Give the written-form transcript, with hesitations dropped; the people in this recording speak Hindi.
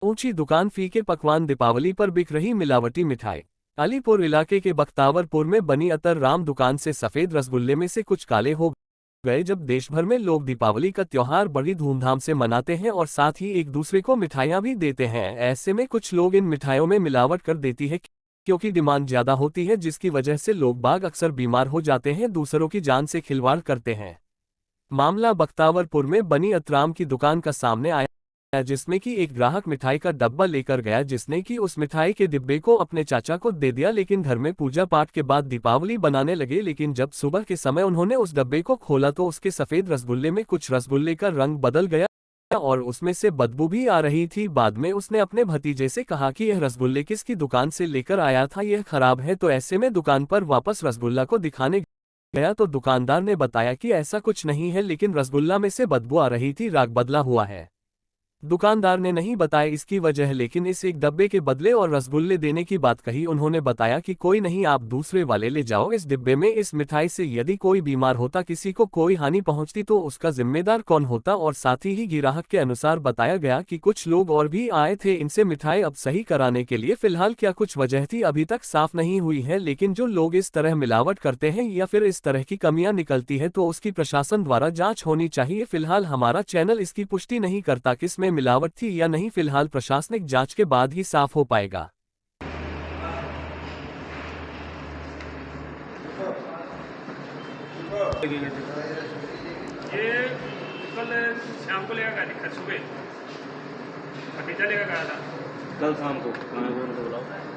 ऊंची दुकान फीके पकवान दीपावली पर बिक रही मिलावटी मिठाई। अलीपुर इलाके के बख्तावरपुर में बनी अतर राम दुकान से सफेद रसगुल्ले में से कुछ काले हो गए। जब देश भर में लोग दीपावली का त्योहार बड़ी धूमधाम से मनाते हैं और साथ ही एक दूसरे को मिठाइयां भी देते हैं, ऐसे में कुछ लोग इन मिठाइयों में मिलावट कर देती है क्योंकि डिमांड ज्यादा होती है, जिसकी वजह से लोग बाग अक्सर बीमार हो जाते हैं, दूसरों की जान से खिलवाड़ करते हैं। मामला बख्तावरपुर में बनी अतराम की दुकान का सामने आया, जिसमें कि एक ग्राहक मिठाई का डब्बा लेकर गया, जिसने कि उस मिठाई के डिब्बे को अपने चाचा को दे दिया, लेकिन घर में पूजा पाठ के बाद दीपावली बनाने लगे। लेकिन जब सुबह के समय उन्होंने उस डब्बे को खोला तो उसके सफेद रसगुल्ले में कुछ रसगुल्ले का रंग बदल गया और उसमें से बदबू भी आ रही थी। बाद में उसने अपने भतीजे से कहा कि यह रसगुल्ले किसकी दुकान से लेकर आया था, यह खराब है। तो ऐसे में दुकान पर वापस रसगुल्ला को दिखाने गया तो दुकानदार ने बताया कि ऐसा कुछ नहीं है, लेकिन रसगुल्ला में से बदबू आ रही थी, राग बदला हुआ है। दुकानदार ने नहीं बताया इसकी वजह, लेकिन इस एक डब्बे के बदले और रसगुल्ले देने की बात कही। उन्होंने बताया कि कोई नहीं, आप दूसरे वाले ले जाओ। इस डिब्बे में इस मिठाई से यदि कोई बीमार होता, किसी को कोई हानि पहुंचती तो उसका जिम्मेदार कौन होता। और साथ ही ग्राहक के अनुसार बताया गया कि कुछ लोग और भी आए थे इनसे मिठाई अब सही कराने के लिए। फिलहाल क्या कुछ वजह थी अभी तक साफ नहीं हुई है, लेकिन जो लोग इस तरह मिलावट करते हैं या फिर इस तरह की कमियां निकलती है तो उसकी प्रशासन द्वारा जांच होनी चाहिए। फिलहाल हमारा चैनल इसकी पुष्टि नहीं करता कि इसमें मिलावट थी या नहीं, फिलहाल प्रशासनिक जांच के बाद ही साफ हो पाएगा। ये कल शाम को लेकर गया था, सुबह भतीजा लेकर गया था। कल शाम को खाना को उनको बुलाओ।